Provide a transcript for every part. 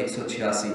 186।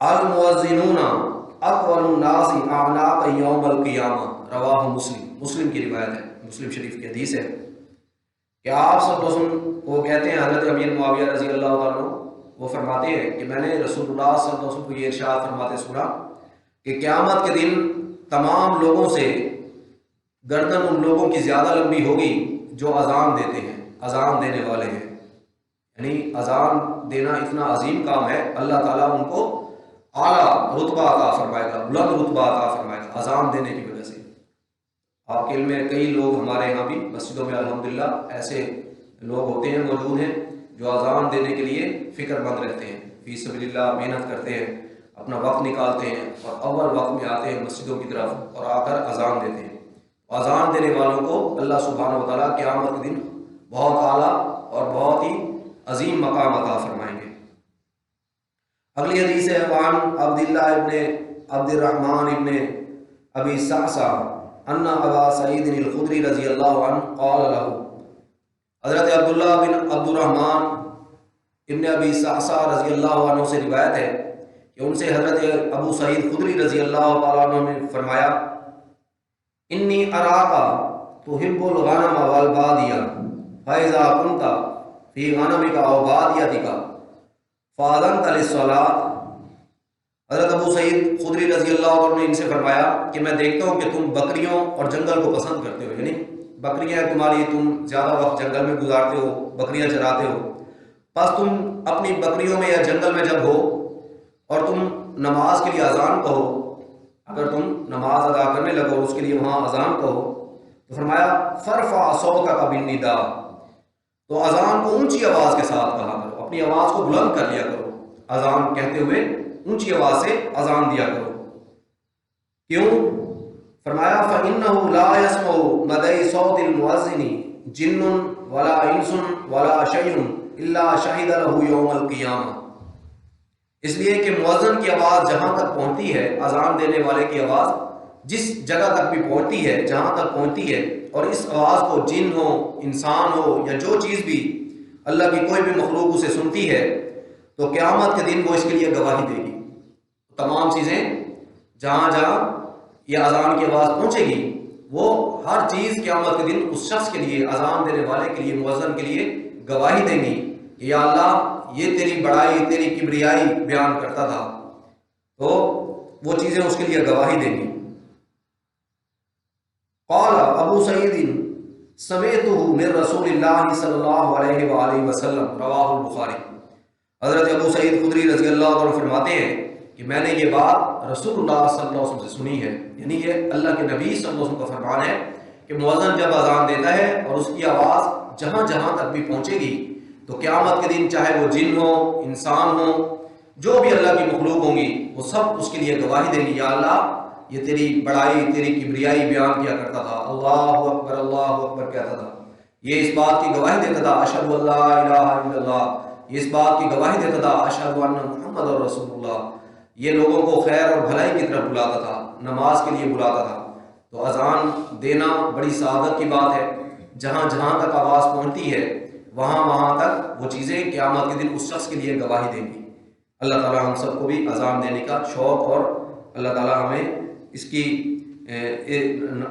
المؤذنون اطول الناس اعناق یوم القیامہ، رواہ مسلم، مسلم کی روایت ہے، مسلم شریف کی حدیث ہے کہ آپ صلی اللہ علیہ وسلم وہ کہتے ہیں، حضرت امیر معاویہ رضی اللہ تعالیٰ عنہ وہ فرماتے ہیں کہ میں نے رسول اللہ صلی اللہ علیہ وسلم کو یہ ارشاد فرماتے سنا کہ قیامت کے دن تمام لوگوں سے گردن ان لوگوں کی زیادہ لمبی ہوگی جو اذان دیتے ہیں، اذان دینے والے ہیں، یعنی اذان دینا اتنا عظیم کام ہے، اللہ تعالیٰ ان کو اعلیٰ رتبہ عطا فرمائے گا، بلند رتبہ عطا فرمائے گا اذان دینے کی وجہ سے۔ آپ کے علم میں کئی لوگ ہمارے یہاں بھی مسجدوں میں الحمدللہ ایسے لوگ ہوتے ہیں، موجود ہیں جو اذان دینے کے لیے فکر مند رہتے ہیں، فی سبیل اللہ محنت کرتے ہیں، اپنا وقت نکالتے ہیں اور اول وقت میں آتے ہیں مسجدوں کی طرف اور آ کر اذان دیتے ہیں۔ اذان دینے والوں کو اللہ سبحانہ و تعالیٰ قیامت کے دن بہت اعلیٰ اور بہت ہی عظیم مقام عطا فرمائیں گے۔ اگلی حدیث ہے وعن عبداللہ ابن عبد الرحمن ابن ابی صعصع ان ابا سعید الخدری رضی اللہ عنہ قال له، حضرت عبداللہ بن عبد الرحمن ابن ابی صعصع رضی اللہ عنہ سے روایت ہے کہ ان سے حضرت ابو سعید خدری رضی اللہ تعالیٰ عنہ نے فرمایا، انی اراکا تحب الغنم والبادیہ فاذا کنت فی غنمک او بادیتک فاذنت للصلاۃ۔ حضرت ابو سعید خدری رضی اللہ عنہ نے ان سے فرمایا کہ میں دیکھتا ہوں کہ تم بکریوں اور جنگل کو پسند کرتے ہو، یعنی بکریاں تمہاری، تم زیادہ وقت جنگل میں گزارتے ہو، بکریاں چراتے ہو، بس تم اپنی بکریوں میں یا جنگل میں جب ہو اور تم نماز کے لیے اذان کہو، اگر تم نماز ادا کرنے لگو اس کے لیے وہاں اذان کہو، تو فرمایا فرفع صوتک بالنداء، تو اذان کو اونچی آواز کے ساتھ کہا کرو، اپنی آواز کو بلند کر لیا کرو، اذان کہتے ہوئے اونچی آواز سے اذان دیا کرو۔ کیوں؟ فرمایا فإنه لا يسمع مدى صوت المؤذن جن ولا انس ولا شيء الا شهد له يوم القيامة، اس لیے کہ مؤذن کی آواز جہاں تک پہنچتی ہے، اذان دینے والے کی آواز جس جگہ تک بھی پہنچتی ہے، جہاں تک پہنچتی ہے، اور اس آواز کو جن ہو، انسان ہو یا جو چیز بھی اللہ کی کوئی بھی مخلوق اسے سنتی ہے، تو قیامت کے دن وہ اس کے لیے گواہی دے گی۔ تمام چیزیں جہاں جہاں یہ اذان کی آواز پہنچے گی، وہ ہر چیز قیامت کے دن اس شخص کے لیے، اذان دینے والے کے لیے، مؤذن کے لیے گواہی دیں گی کہ یا اللہ یہ تیری بڑائی، تیری کبریائی بیان کرتا تھا، تو وہ چیزیں اس کے لیے گواہی دیں گی۔ قال ابو سعید سمعتہ من رسول اللہ صلی اللہ علیہ وآلہ وسلم، رواہ البخاری۔ حضرت ابو سعید خدری رضی اللہ عنہ فرماتے ہیں کہ میں نے یہ بات رسول اللہ صلی اللہ علیہ وسلم سے سنی ہے، یعنی یہ اللہ کے نبی صلی اللہ علیہ وسلم کا فرمان ہے کہ مؤذن جب اذان دیتا ہے اور اس کی آواز جہاں جہاں تک بھی پہنچے گی، تو قیامت کے دن چاہے وہ جن ہو، انسان ہو، جو بھی اللہ کی مخلوق ہوں گی، وہ سب اس کے لیے گواہی دیں گی، یا اللہ یہ تیری بڑائی، تیری کبریائی بیان کیا کرتا تھا، اللہ اکبر کہتا تھا، یہ اس بات کی گواہی دیتا تھا اشہد ان لا الہ الا اللہ، یہ اس بات کی گواہی دیتا تھا اشہد ان محمد رسول اللہ، یہ لوگوں کو خیر اور بھلائی کی طرف بلاتا تھا، نماز کے لیے بلاتا تھا۔ تو اذان دینا بڑی سعادت کی بات ہے، جہاں جہاں تک آواز پہنچتی ہے وہاں وہاں تک وہ چیزیں قیامت کے دن اس شخص کے لیے گواہی دیں گی۔ اللہ تعالیٰ ہم سب کو بھی اذان دینے کا شوق، اور اللہ تعالیٰ ہمیں اس کی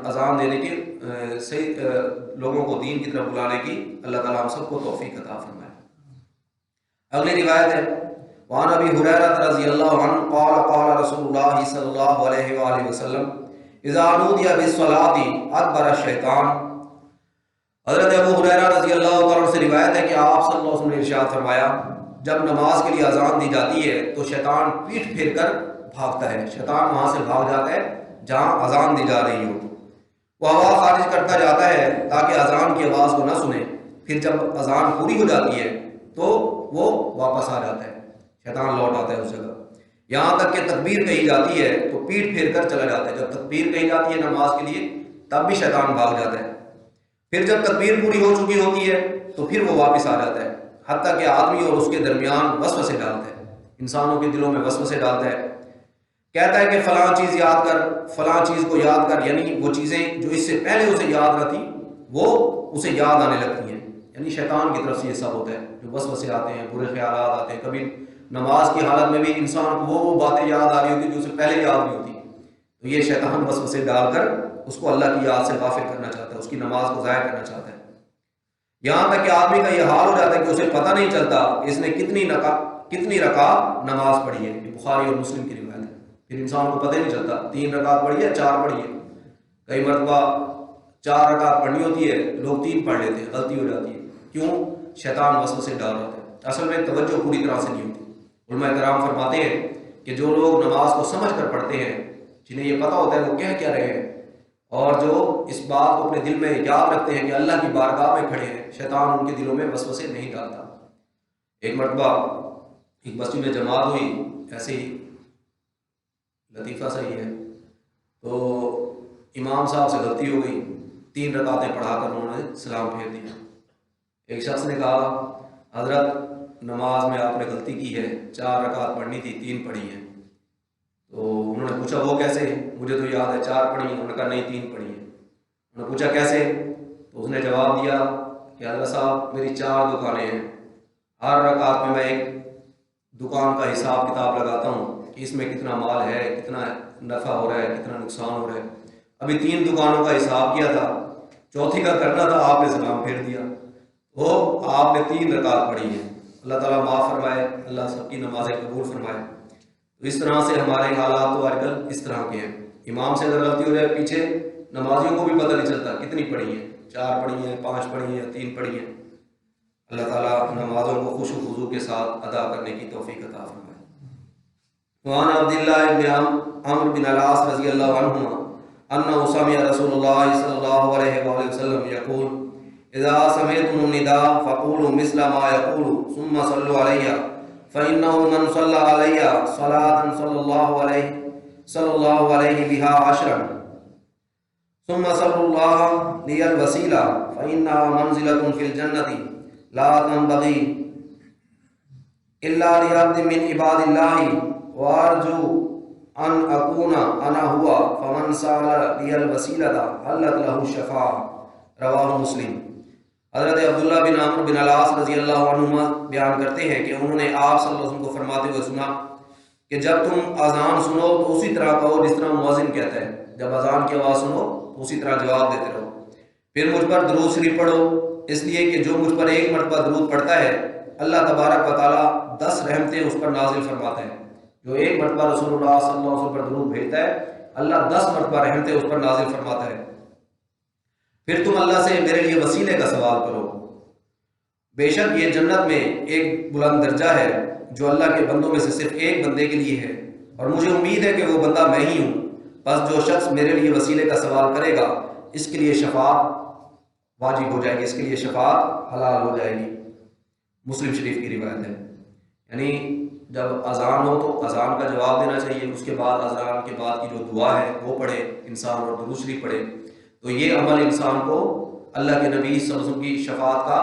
اذان دینے کی صحیح لوگوں کو دین کی طرف بلانے کی اللہ تعالیٰ ہم سب کو توفیق عطا فرمائے۔ اگلی روایت ہے وعن ابی ہریرہ رضی اللہ عنہ قال قال رسول اللہ صلی اللہ علیہ وآلہ وسلم اذا نودی بالصلاۃ ادبر الشیطان۔ حضرت ابو ہریرہ رضی اللہ عنہ سے روایت ہے کہ آپ صلی اللہ علیہ وسلم نے ارشاد فرمایا، جب نماز کے لیے اذان دی جاتی ہے تو شیطان پیٹھ پھیر کر بھاگتا ہے، شیطان وہاں سے بھاگ جاتا ہے جہاں اذان دی جا رہی ہو، وہ ہوا خارج کرتا جاتا ہے تاکہ اذان کی آواز کو نہ سنے، پھر جب اذان پوری ہو جاتی ہے تو وہ واپس آ جاتا ہے، شیطان لوٹ آتا ہے اس جگہ، یہاں تک کہ تکبیر کہی جاتی ہے تو پیٹھ پھیر کر چلا جاتا ہے، جب تکبیر کہی جاتی ہے نماز کے لیے تب بھی شیطان بھاگ جاتا ہے، پھر جب تکبیر پوری ہو چکی ہوتی ہے تو پھر وہ واپس آ جاتا ہے، حتیٰ کہ آدمی اور اس کے درمیان وسوسے ڈالتا ہے، انسانوں کے دلوں میں وسوسے ڈالتا ہے، کہتا ہے کہ فلاں چیز یاد کر، فلاں چیز کو یاد کر، یعنی وہ چیزیں جو اس سے پہلے اسے یاد نہ تھی وہ اسے یاد آنے لگتی ہیں، یعنی شیطان کی طرف سے یہ سب ہوتا ہے، جو وسوسے آتے ہیں، برے خیالات آتے ہیں، کبھی نماز کی حالت میں بھی انسان کو وہ باتیں یاد آ رہی ہوتی جو اسے پہلے یاد نہیں ہوتی، تو یہ شیطان وسوسے ڈال کر اس کو اللہ کی یاد سے غافل کرنا چاہتا ہے، اس کی نماز کو ضائع کرنا چاہتا ہے، یہاں تک کہ آدمی کا یہ حال ہو جاتا ہے کہ اسے پتہ نہیں چلتا کہ اس نے کتنی رکعت نماز پڑھی ہے۔ یہ بخاری اور مسلم کی روایت ہے۔ پھر انسان کو پتہ ہی نہیں چلتا 3 رکعت پڑھی ہے 4 پڑھی ہے، کئی مرتبہ 4 رکعت پڑھنی ہوتی ہے، لوگ 3 پڑھ لیتے ہیں، غلطی ہو جاتی ہے، کیوں؟ شیطان وسوسے ڈال رہتا ہے، اصل میں توجہ پوری طرح سے نہیں ہوتی۔ علماء کرام فرماتے ہیں کہ جو لوگ نماز کو سمجھ کر پڑھتے ہیں، جنہیں یہ پتہ ہوتا ہے وہ کہہ کیا رہے ہیں، اور جو اس بات کو اپنے دل میں یاد رکھتے ہیں کہ اللہ کی بارگاہ میں کھڑے ہیں، شیطان ان کے دلوں میں وسوسے نہیں ڈالتا۔ ایک مرتبہ ایک مسجد میں جماعت ہوئی، ایسے ہی لطیفہ صحیح ہے، تو امام صاحب سے غلطی ہو گئی، 3 رکعتیں پڑھا کر انہوں نے سلام پھیر دیا۔ ایک شخص نے کہا حضرت نماز میں آپ نے غلطی کی ہے، 4 رکعت پڑھنی تھی 3 پڑھی ہیں۔ تو انہوں نے پوچھا وہ کیسے؟ مجھے تو یاد ہے 4 پڑھی ہیں۔ انہوں نے کہا نہیں 3 پڑھی ہیں۔ انہوں نے پوچھا کیسے؟ تو اس نے جواب دیا کہ حضرت صاحب میری 4 دکانیں ہیں، ہر رکعت میں ایک دکان کا حساب کتاب لگاتا ہوں کہ اس میں کتنا مال ہے، کتنا نفع ہو رہا ہے، کتنا نقصان ہو رہا ہے۔ ابھی 3 دکانوں کا حساب کیا تھا، چوتھی کا کرنا تھا، آپ نے سلام پھیر دیا، وہ آپ نے 3 رکعت پڑھی ہے۔ اللہ تعالیٰ معاف فرمائے، اللہ سب کی نمازیں قبول فرمائے۔ تو اس طرح سے ہمارے حالات تو آج کل اس طرح کے ہیں، امام سے اگر غلطی ہو جائے پیچھے نمازیوں کو بھی پتہ نہیں چلتا کتنی پڑھی ہیں، 4 پڑھی ہیں، 5 پڑھی ہیں، 3 پڑھی ہیں۔ اللہ تعالیٰ نمازوں کو خوش و خضوع کے ساتھ ادا کرنے کی توفیق عطا فرمائے۔ وعن عبداللہ ابن عمرو بن العاص رضی اللہ عنہما انہ سمع رسول اللہ صلی اللہ علیہ وآلہ وسلم یقول اذا سمعتم النداء فقولوا مثل ما يقول ثم صلوا علیہ فإنه من صلى علیہ صلاة صلی اللہ علیہ بها 10 ثم صلوا الله لي الوسيلة فإنها منزلة في الجنة لا تنبغي إلا لعبد من عباد الله وأرجو أن أكون أنا هو فمن سأل لي الوسيلة حلت له الشفاعة رواہ مسلم۔ حضرت عبداللہ بن عمرو بن العاص رضی اللہ عنہما بیان کرتے ہیں کہ انہوں نے آپ صلی اللہ علیہ وسلم کو فرماتے ہوئے سنا کہ جب تم اذان سنو تو اسی طرح کہو جس طرح مؤذن کہتا ہے، جب اذان کی آواز سنو تو اسی طرح جواب دیتے رہو، پھر مجھ پر درود شریف پڑھو، اس لیے کہ جو مجھ پر 1 مرتبہ درود پڑھتا ہے اللہ تبارک و تعالیٰ 10 رحمتیں اس پر نازل فرماتا ہے۔ جو 1 مرتبہ رسول اللہ صلی اللہ علیہ وسلم پر درود بھیجتا ہے اللہ 10 مرتبہ رحمتیں اس پر نازل فرماتا ہے۔ پھر تم اللہ سے میرے لیے وسیلے کا سوال کرو، بے شک یہ جنت میں ایک بلند درجہ ہے جو اللہ کے بندوں میں سے صرف ایک بندے کے لیے ہے، اور مجھے امید ہے کہ وہ بندہ میں ہی ہوں، بس جو شخص میرے لیے وسیلے کا سوال کرے گا اس کے لیے شفاعت واجب ہو جائے گی، اس کے لیے شفاعت حلال ہو جائے گی۔ مسلم شریف کی روایت ہے۔ یعنی جب اذان ہو تو اذان کا جواب دینا چاہیے، اس کے بعد اذان کے بعد کی جو دعا ہے وہ پڑھے انسان اور درود شریف پڑھے، تو یہ عمل انسان کو اللہ کے نبی صلی اللہ علیہ وسلم کی شفاعت کا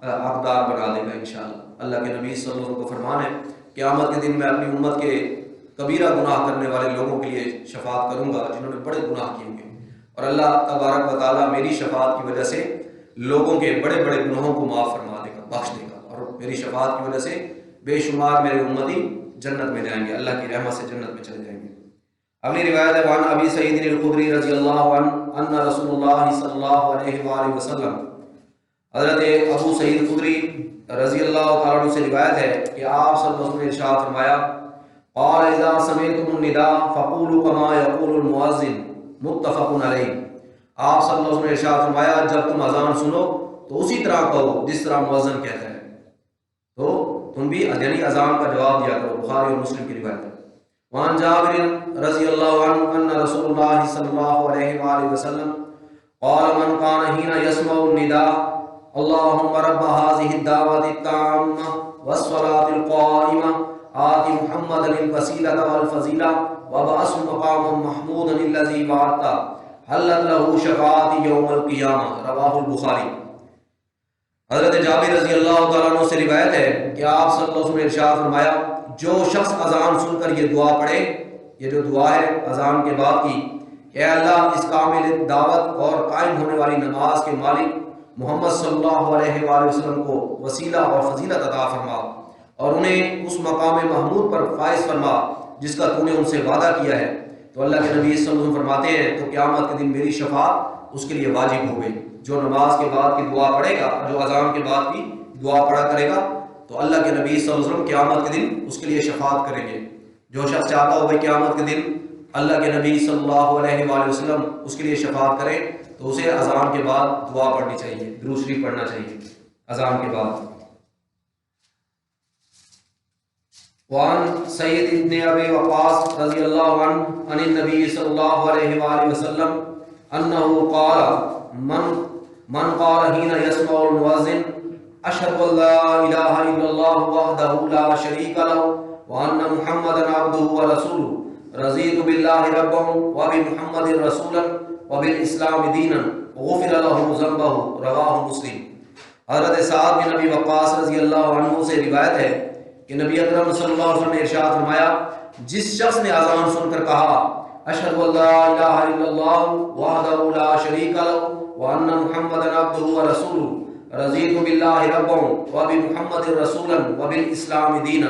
حقدار بنا دے گا انشاءاللہ۔ اللہ کے نبی صلی اللہ علیہ وسلم کو فرمان ہے قیامت کے دن میں اپنی امت کے کبیرہ گناہ کرنے والے لوگوں کے لیے شفاعت کروں گا جنہوں نے بڑے گناہ کیے ہوں گے، اور اللہ تبارک و تعالیٰ میری شفاعت کی وجہ سے لوگوں کے بڑے بڑے گناہوں کو معاف فرما دے گا، بخش دے گا، اور میری شفاعت کی وجہ سے بے شمار میرے امتی جنت میں جائیں گے، اللہ کی رحمت سے جنت میں چلے جائیں گے۔ اگلی روایت ہے وعن ابی سعید الخدری رضی اللہ عنہ ان رسول اللہ صلی اللہ علیہ وآلہ وسلم، حضرت ابو سعید خدری رضی اللہ تعالیٰ عنہ سے روایت ہے کہ آپ صلی اللہ علیہ وسلم نے ارشاد فرمایا قال اذا سمعتم النداء فقولوا كما يقول المؤذن متفق علیہ۔ آپ صلی اللہ علیہ وسلم نے ارشاد فرمایا جب تم اذان سنو تو اسی طرح کہو جس طرح مؤذن کہتا ہے، تو تم بھی یعنی اذان کا جواب دیا کرو، بخاری اور مسلم کی روایت ہے۔ وعن جابر رضی اللہ عنہ ان رسول اللہ صلی اللہ علیہ وآلہ وسلم قال من كان حين يسمع النداء اللهم رب هذه الدعوة التامة والصلاة القائمة آت محمدا الوسيلة والفضيلة وابعثه مقاما محمودا الذي وعدته حلت له شفاعتي يوم القيامة رواہ البخاری۔ حضرت جابر رضی اللہ تعالیٰ عنہ سے روایت ہے کہ آپ صلی اللہ علیہ وسلم نے ارشاد فرمایا جو شخص اذان سن کر یہ دعا پڑھے، یہ جو دعا ہے اذان کے بعد کی، اے اللہ اس کامل دعوت اور قائم ہونے والی نماز کے مالک محمد صلی اللہ علیہ وآلہ وسلم کو وسیلہ اور فضیلت عطا فرما، اور انہیں اس مقام محمود پر فائز فرما جس کا تو نے ان سے وعدہ کیا ہے۔ تو اللہ کے نبی صلی اللہ علیہ وسلم فرماتے ہیں تو قیامت کے دن میری شفاعت اس کے لیے واجب ہو گئی۔ جو نماز کے بعد کی دعا پڑھے گا، جو اذان کے بعد کی دعا پڑھا کرے گا، تو اللہ کے نبی صلی اللہ علیہ وسلم قیامت کے دن اس کے لیے شفاعت کریں گے۔ جو شخص چاہتا ہو بھائی قیامت کے دن اللہ کے نبی صلی اللہ علیہ وآلہ وسلم اس کے لیے شفاعت کرے، تو اسے اذان کے بعد دعا پڑھنی چاہیے، درود شریف پڑھنا چاہیے اذان کے بعد۔ وعن سید ابن ابی وقاص رضی اللہ عنہ عن النبی صلی اللہ علیہ وآلہ وسلم انه قال من قال حين يسمع المؤذن اشهد ان لا اله الا الله وحده لا شريك له وان محمدا عبده ورسوله رضيت بالله ربا وبمحمد رسولا وبالاسلام دينا غفر له ذنبه رواه مسلم۔ حضرت سعد بن ابی وقاص رضی اللہ عنہ سے روایت ہے کہ نبی اکرم صلی اللہ علیہ وسلم نے ارشاد فرمایا، جس شخص نے اذان سن کر کہا اشہد ان لا الہ الا اللہ وحدہ لا شریک لہ وان محمدا عبدہ ورسولہ رضیت باللہ ربا وبمحمد رسولا وبالاسلام دینا،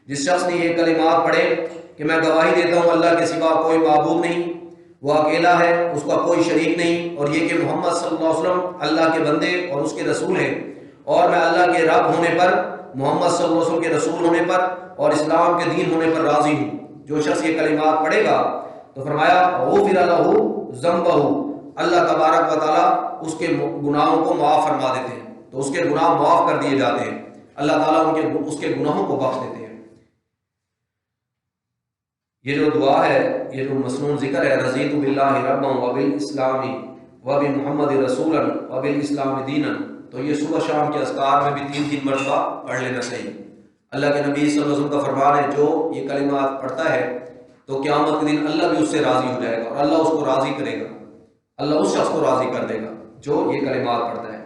جس شخص نے یہ کلمات پڑھے کہ میں گواہی دیتا ہوں اللہ کے سوا کوئی معبود نہیں، وہ اکیلا ہے، اس کا کوئی شریک نہیں، اور یہ کہ محمد صلی اللہ علیہ وسلم اللہ کے بندے اور اس کے رسول ہیں، اور میں اللہ کے رب ہونے پر، محمد صلی اللہ علیہ وسلم کے رسول ہونے پر اور اسلام کے دین ہونے پر راضی ہوں۔ جو شخص یہ کلمات پڑھے گا تو فرمایا غفر لہ ذنبہ، اللہ تبارک و تعالیٰ اس کے گناہوں کو معاف فرما دیتے ہیں، تو اس کے گناہ معاف کر دیے جاتے ہیں، اللہ تعالیٰ اس کے گناہوں کو بخش دیتے ہیں۔ یہ جو دعا ہے، یہ جو مسنون ذکر ہے، رضیت باللہ ربا وبالاسلام وبمحمد رسولا وبالاسلام دینا، تو یہ صبح شام کے اذکار میں بھی 3 مرتبہ پڑھ لینا چاہیے۔ اللہ کے نبی صلی اللہ علیہ وسلم کا فرمان ہے، جو یہ کلمات پڑھتا ہے تو قیامت کے دن اللہ بھی اس سے راضی ہو جائے گا، اور اللہ اس کو راضی کرے گا، اللہ اس شخص کو راضی کر دے گا جو یہ کلمات پڑھتا ہے۔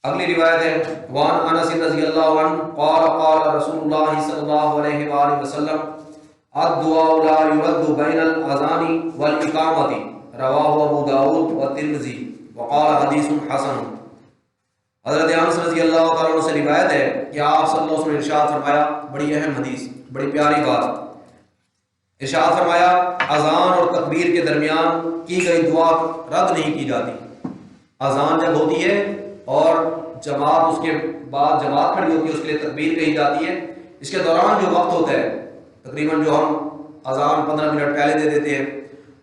اگلی روایت ہے وعن انس رضی اللہ عنہ قال قال رسول اللہ صلی اللہ علیہ وآلہ وسلم الدعاء لا يرد بین الاذان والاقامۃ رواہ ابو داؤد والترمذی وقال حدیث حسن۔ حضرت انس رضی اللہ تعالیٰ عنہ سے روایت ہے کہ آپ صلی اللہ علیہ وسلم نے ارشاد فرمایا، بڑی اہم حدیث، بڑی پیاری بات، ارشاد فرمایا اذان اور تکبیر کے درمیان کی گئی دعا رد نہیں کی جاتی۔ اذان جب ہوتی ہے اور جماعت اس کے بعد جماعت کھڑی ہوتی ہے، اس کے لیے تکبیر کہی جاتی ہے، اس کے دوران جو وقت ہوتا ہے، تقریباً جو ہم اذان 15 منٹ پہلے دے دیتے ہیں،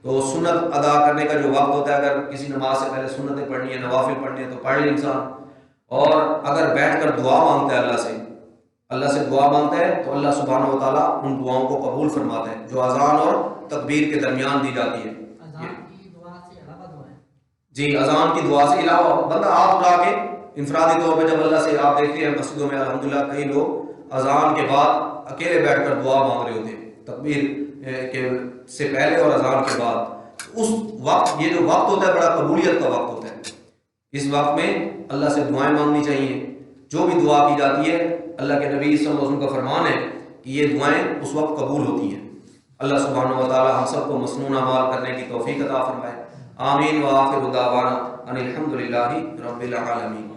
تو سنت ادا کرنے کا جو وقت ہوتا ہے، اگر کسی نماز سے پہلے سنتیں پڑھنی ہے، نوافل پڑھنی ہے تو پڑھ لے انسان، اور اگر بیٹھ کر دعا مانگتا ہے اللہ سے دعا مانگتا ہے تو اللہ سبحانہ و تعالیٰ ان دعاؤں کو قبول فرماتا ہے جو اذان اور تکبیر کے درمیان دی جاتی ہے۔ جی، اذان کی دعا سے علاوہ بندہ ہاتھ اٹھا کے انفرادی طور پہ، جب اللہ سے آپ دیکھتے ہیں مسجدوں میں الحمدللہ کئی لوگ اذان کے بعد اکیلے بیٹھ کر دعا مانگ رہے ہوتے ہیں، تکبیر کے سے پہلے اور اذان کے بعد، اس وقت یہ جو وقت ہوتا ہے بڑا قبولیت کا وقت ہوتا ہے۔ اس وقت میں اللہ سے دعائیں مانگنی چاہیے، جو بھی دعا کی جاتی ہے اللہ کے نبی صلی اللہ علیہ وسلم کا فرمان ہے کہ یہ دعائیں اس وقت قبول ہوتی ہیں۔ اللہ سبحانہ و تعالی ہم سب کو مسنون اعمال کرنے کی توفیق عطا فرمائے۔ آمین وآخر دعوانا ان الحمد للہ رب العالمین۔